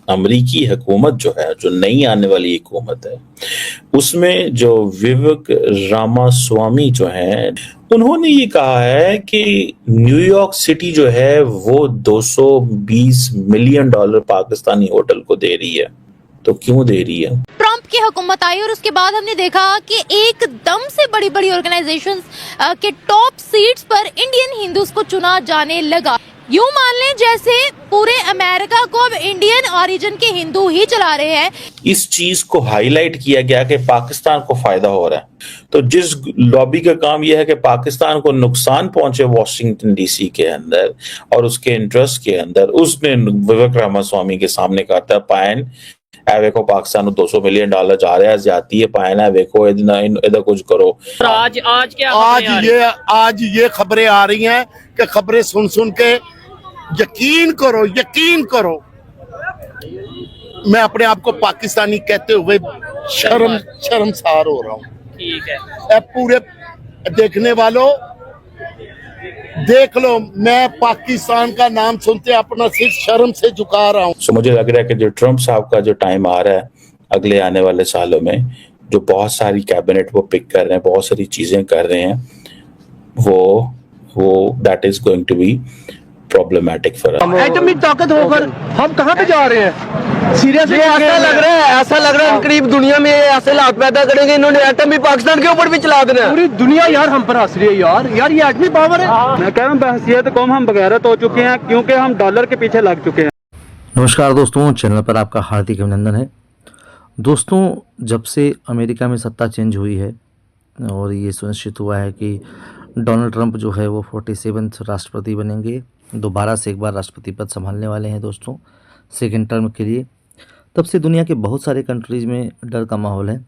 अमरीकी हुकूमत जो है, जो नई आने वाली हुकूमत है, उसमें जो विवेक रामास्वामी जो है, उन्होंने ये कहा है कि न्यूयॉर्क सिटी जो है वो 220 मिलियन डॉलर पाकिस्तानी होटल को दे रही है। तो क्यों दे रही है? ट्रंप की हुकूमत आई और उसके बाद हमने देखा कि एकदम से बड़ी बड़ी ऑर्गेनाइजेशंस के टॉप सीट्स पर इंडियन हिंदूज को चुना जाने लगा। यूं मान लें जैसे पूरे अमेरिका को अब इंडियन ओरिजिन के हिंदू ही चला रहे हैं। इस चीज को हाईलाइट किया गया कि पाकिस्तान को फायदा हो रहा है। तो जिस लॉबी का काम यह है कि पाकिस्तान को नुकसान पहुंचे वॉशिंगटन डीसी के अंदर और उसके इंटरेस्ट के अंदर, उसने विवेक रामास्वामी के सामने कहा था, पायन वेखो पाकिस्तान को 200 मिलियन डॉलर जा रहा है, जाती है पायना वेखो इधर कुछ करो। आज ये खबरें आ रही हैं कि खबरें सुन के यकीन करो मैं अपने आप को पाकिस्तानी कहते हुए शर्मसार हो रहा हूँ। ठीक है, पूरे देखने वालों देख लो, मैं पाकिस्तान का नाम सुनते अपना सिर शर्म से झुका रहा हूँ। मुझे लग रहा है कि जो ट्रंप साहब का जो टाइम आ रहा है अगले आने वाले सालों में, जो बहुत सारी कैबिनेट वो पिक कर रहे हैं, बहुत सारी चीजें कर रहे हैं, वो that is going to be problematic for us. एटमी ताकत होकर हम कहाँ पे जा रहे हैं? सीरियसली ऐसा लग रहा है करीब दुनिया में ऐसे हालात पैदा करेंगे इन्होंने, एटम भी पाकिस्तान के ऊपर भी चला देना है। पूरी दुनिया यार हम पर हंस रही है यार ये एटमी पावर है। मैं कह रहा हूँ बहसियत कौम हम बगैरत हो चुके हैं क्योंकि हम डॉलर के पीछे लग चुके हैं। नमस्कार दोस्तों, चैनल पर आपका हार्दिक अभिनंदन है। दोस्तों, जब से अमेरिका में सत्ता चेंज हुई है और ये सुनिश्चित हुआ है कि डोनाल्ड ट्रंप जो है वो 47वें राष्ट्रपति बनेंगे, दोबारा से एक बार राष्ट्रपति पद संभालने वाले हैं दोस्तों, सेकेंड टर्म के लिए, तब से दुनिया के बहुत सारे कंट्रीज़ में डर का माहौल है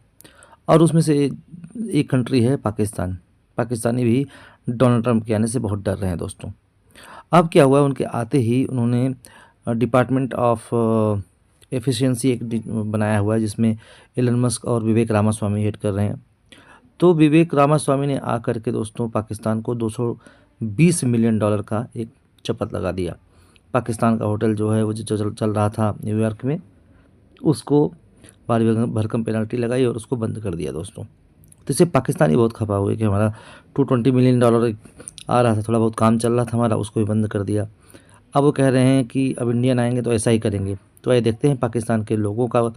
और उसमें से एक कंट्री है पाकिस्तान। पाकिस्तानी भी डोनाल्ड ट्रंप के आने से बहुत डर रहे हैं दोस्तों। अब क्या हुआ, उनके आते ही उन्होंने डिपार्टमेंट ऑफ एफिशिएंसी एक बनाया हुआ है जिसमें एलन मस्क और विवेक रामास्वामी हेड कर रहे हैं। तो विवेक रामास्वामी ने आकर के दोस्तों पाकिस्तान को 220 मिलियन डॉलर का एक चपत लगा दिया। पाकिस्तान का होटल जो है वो जो चल रहा था न्यूयॉर्क में, उसको भारी भरकम पेनल्टी लगाई और उसको बंद कर दिया दोस्तों। तो इससे पाकिस्तानी बहुत खपा हुए कि हमारा 220 मिलियन डॉलर आ रहा था, थोड़ा बहुत काम चल रहा था हमारा, उसको भी बंद कर दिया। अब वो कह रहे हैं कि अब इंडियन आएंगे तो ऐसा ही करेंगे। तो ये देखते हैं पाकिस्तान के लोगों का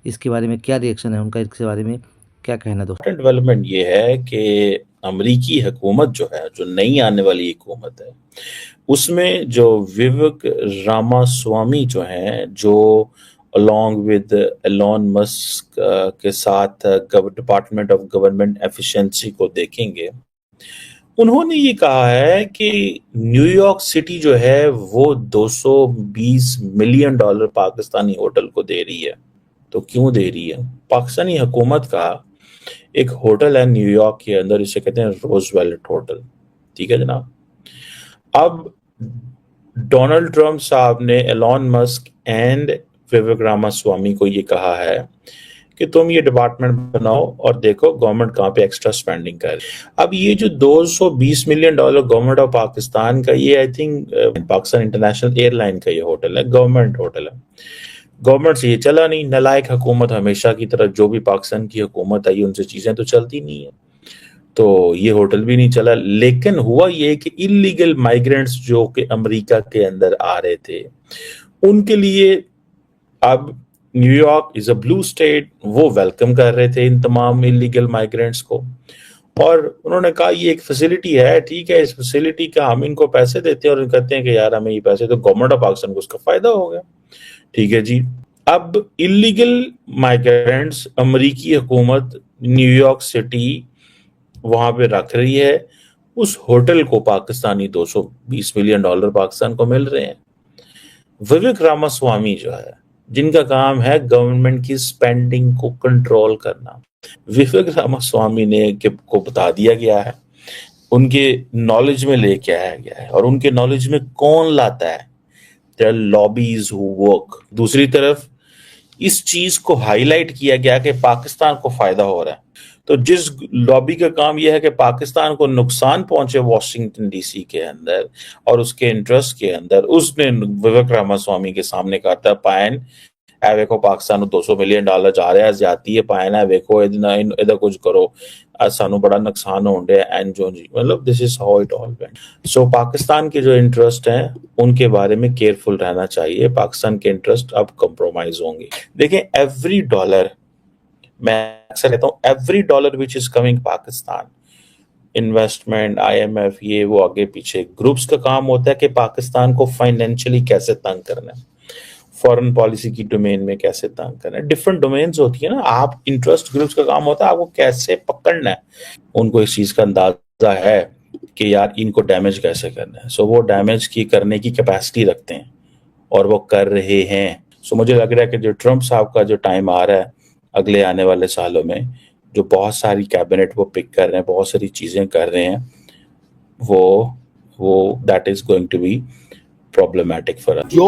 इसके बारे में क्या रिएक्शन है, उनका इसके बारे में क्या कहना है दोस्तों। डेवलपमेंट ये है कि अमरीकी हुकूमत जो है, जो नई आने वाली हुकूमत है, उसमें जो विवेक रामास्वामी जो हैं, जो अलॉन्ग विद एलोन मस्क के साथ डिपार्टमेंट ऑफ गवर्नमेंट एफिशिएंसी को देखेंगे, उन्होंने ये कहा है कि न्यूयॉर्क सिटी जो है वो 220 मिलियन डॉलर पाकिस्तानी होटल को दे रही है। तो क्यों दे रही है? पाकिस्तानी हुकूमत का एक होटल है न्यूयॉर्क के अंदर, इसे कहते हैं रोजवेल्ट होटल, ठीक है जनाब। अब डोनाल्ड ट्रंप साहब ने एलोन मस्क एंड विवेक रामास्वामी को ये कहा है कि तुम ये डिपार्टमेंट बनाओ और देखो गवर्नमेंट कहाँ पे एक्स्ट्रा स्पेंडिंग कर। अब ये जो 220 million dollar government of Pakistan का, ये I think Pakistan international airline का ये होटल है, गवर्नमेंट होटल है। गवर्नमेंट से ये चला नहीं, नालायक हुकूमत हमेशा की तरह, जो भी पाकिस्तान की हुकूमत आई उनसे चीजें तो चलती नहीं है, तो ये होटल भी नहीं चला। लेकिन हुआ ये कि इलीगल माइग्रेंट्स जो कि अमेरिका के अंदर आ रहे थे, उनके लिए अब New York is a blue state, वो वेलकम कर रहे थे इन तमाम इलीगल माइग्रेंट्स को, और उन्होंने कहा ये एक फैसिलिटी है, ठीक है, इस फैसिलिटी का हम इनको पैसे देते हैं और कहते हैं कि यार हमें ये पैसे, तो गवर्नमेंट ऑफ पाकिस्तान को उसका फायदा हो गया, ठीक है जी। अब इलीगल माइग्रेंट्स अमेरिकी हुकूमत न्यूयॉर्क सिटी वहां पे रख रही है, उस होटल को पाकिस्तानी 220 मिलियन डॉलर पाकिस्तान को मिल रहे हैं। विवेक रामास्वामी जो है, जिनका काम है गवर्नमेंट की स्पेंडिंग को कंट्रोल करना, विवेक रामास्वामी ने को बता दिया गया है, उनके नॉलेज में लेके आया गया है, और उनके नॉलेज में कौन लाता है? There are lobbies who work. दूसरी तरफ इस चीज को हाईलाइट किया गया कि पाकिस्तान को फायदा हो रहा है। तो जिस लॉबी का काम यह है कि पाकिस्तान को नुकसान पहुंचे वॉशिंगटन डीसी के अंदर और उसके इंटरेस्ट के अंदर, उसने विवेक रामास्वामी के सामने कहा था, पायन ए वेखो पाकिस्तान ਨੂੰ $200 ਮਿਲੀਅਨ ਜਾ ਰਿਹਾ ਜ਼ਿਆਦਤੀ ਹੈ ਪਾਇਨਾ ਵੇਖੋ ਇਹਦਾ ਕੁਝ ਕਰੋ सानू बड़ा नुकसान हो रहा है एंड जो जी मतलब this is how it all went. So Pakistan के जो इंटरेस्ट हैं उनके बारे में केयरफुल रहना चाहिए। पाकिस्तान के इंटरेस्ट अब कंप्रोमाइज होंगे। देखें एवरी डॉलर, मैं अक्सर कहता हूँ every dollar which is coming Pakistan, investment IMF ये वो आगे पीछे ग्रुप्स का काम होता है कि पाकिस्तान को फाइनेंशियली कैसे तंग करना है, फॉरेन पॉलिसी की डोमेन में कैसे तंग करना है। डिफरेंट डोमेन्स होती है ना, आप इंटरेस्ट ग्रुप्स का काम होता है आपको कैसे पकड़ना है। उनको इस चीज का अंदाजा है कि यार इनको डैमेज कैसे करना है। सो वो डैमेज की करने की कैपेसिटी रखते हैं और वो कर रहे हैं। सो मुझे लग रहा है कि जो ट्रम्प साहब का जो टाइम आ रहा है अगले आने वाले सालों में, जो बहुत सारी कैबिनेट वो पिक कर रहे हैं, बहुत सारी चीजें कर रहे हैं, वो that is going to be problematic for us. जो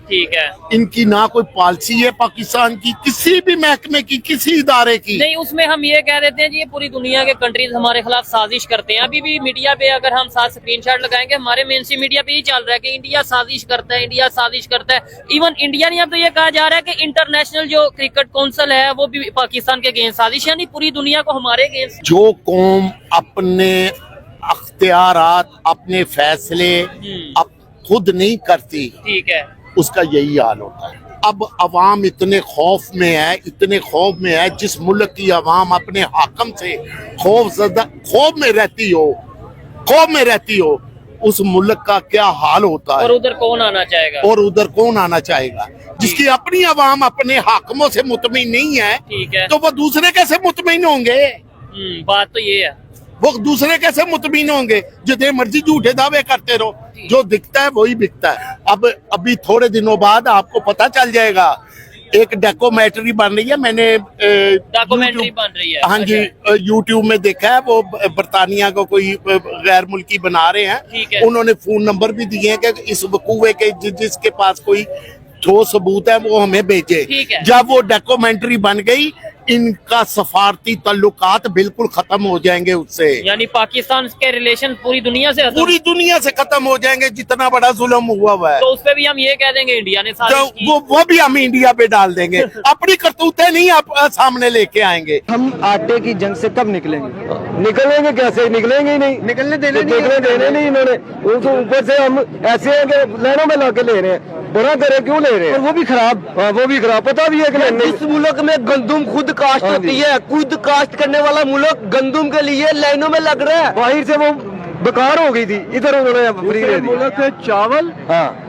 ठीक है, इनकी ना कोई पॉलिसी है पाकिस्तान की, किसी भी महकमे की, किसी इदारे की नहीं उसमें हम ये कह देते हैं जी ये पूरी दुनिया के कंट्रीज हमारे खिलाफ साजिश करते हैं। अभी भी मीडिया पे अगर हम साथ स्क्रीनशॉट लगाएंगे, हमारे मेन स्ट्रीम मीडिया पे ही चल रहा है कि इंडिया साजिश करता है, इंडिया साजिश करता है। इवन इंडिया नहीं, अब तो ये कहा जा रहा है कि इंटरनेशनल जो क्रिकेट काउंसिल है वो भी पाकिस्तान के अगेंस्ट साजिश, यानी पूरी दुनिया को हमारे अगेंस्ट। जो कौम अपने अख्तियारात, अपने फैसले खुद नहीं करती, ठीक है, उसका यही हाल होता है। अब अवाम इतने खौफ में है, जिस मुल्क की अवाम अपने हाकम से खौफ में रहती हो, उस मुल्क का क्या हाल होता है। और उधर कौन आना चाहेगा जिसकी अपनी अवाम अपने हाकमों से मुतमईन नहीं है, ठीक है, तो वो दूसरे कैसे मुतमईन होंगे। बात तो ये है, वो दूसरे कैसे मुतमईन होंगे। जितने मर्जी झूठे दावे करते रहो, जो दिखता है वही बिकता है। अब अभी थोड़े दिनों बाद आपको पता चल जाएगा, एक डॉक्यूमेंट्री बन रही है, मैंने डॉक्यूमेंट्री बन रही है, हाँ जी, यूट्यूब में देखा है। वो बरतानिया को कोई गैर मुल्की बना रहे हैं, उन्होंने फोन नंबर भी दिए हैं कि इस वकूवे के जिसके पास कोई ठोस सबूत है वो हमें भेजे। जब वो डॉक्यूमेंट्री बन गई, इनका सफारती ताल्लुकात बिल्कुल खत्म हो जाएंगे उससे, यानी पाकिस्तान के रिलेशन पूरी दुनिया से खत्म हो जाएंगे। जितना बड़ा जुल्म हुआ है, तो उस पे भी हम ये कह देंगे इंडिया ने तो वो भी हम इंडिया पे डाल देंगे। अपनी करतूतें नहीं आप सामने लेके आएंगे। हम आटे की जंग से कब निकलेंगे कैसे? निकलेंगे ही नहीं, निकलने देने नहीं इन्होंने। ऊपर से हम ऐसे हैं कि लाइनों में लाके ले रहे हैं, बड़ा करे क्यों ले रहे हैं, और वो भी खराब पता भी है कि इस मुल्क में गंदुम खुद काश्त होती है, खुद काश्त करने वाला मुल्क गंदुम के लिए लाइनों में लग रहा है। बाहर से वो बेकार हो गई थी, इधर उन्होंने फ्री दे दी। मुल्क चावल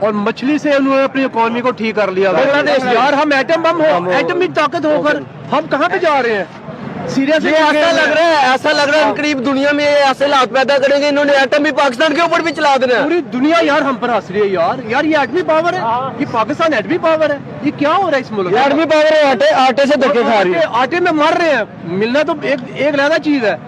और मछली से उन्होंने अपनी इकोनॉमी को ठीक कर लिया। बांग्लादेश यार, हम एटम बम हो, एटमी ताकत होकर हम कहाँ पे जा रहे हैं? सीरियसली ऐसा लग रहा है करीब दुनिया में ऐसे हालात पैदा करेंगे इन्होंने, एटम भी पाकिस्तान के ऊपर भी चला देना है। पूरी दुनिया यार हम पर हंस रही है यार ये एटमी पावर है, ये पाकिस्तान एटमी पावर है। ये क्या हो रहा है इस मुल्क में? एटमी पावर है, आटे से धक्के खा रही है, आटे में मर रहे हैं। मिलना तो एक अलग चीज है,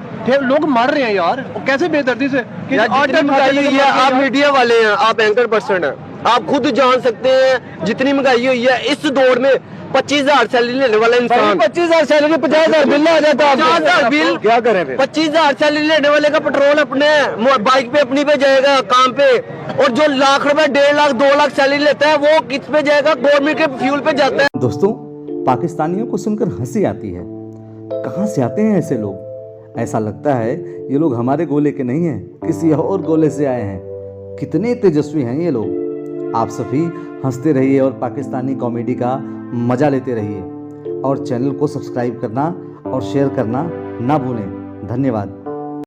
लोग मर रहे हैं यार, कैसे बेदर्दी से। आप मीडिया वाले हैं, आप एंकर पर्सन हैं, आप खुद जान सकते हैं जितनी महंगाई हुई है इस दौर में। 25,000 सैलरी लेने वाला इंसान, 25,000 सैलरी 50,000 बिल आ जाता है, 50,000 बिल क्या करें? 25,000 सैलरी लेने वाले का पेट्रोल अपने बाइक पे अपनी पे जाएगा काम पे, और जो लाख रुपए 1.5 लाख 2 लाख सैलरी लेता है वो किस पे जाएगा? गवर्नमेंट के फ्यूल पे जाता है। दोस्तों, पाकिस्तानियों को सुनकर हंसी आती है। कहाँ से आते हैं ऐसे लोग? ऐसा लगता है ये लोग हमारे गोले के नहीं हैं, किसी और गोले से आए हैं। कितने तेजस्वी हैं ये लोग। आप सभी हंसते रहिए और पाकिस्तानी कॉमेडी का मज़ा लेते रहिए, और चैनल को सब्सक्राइब करना और शेयर करना ना भूलें। धन्यवाद।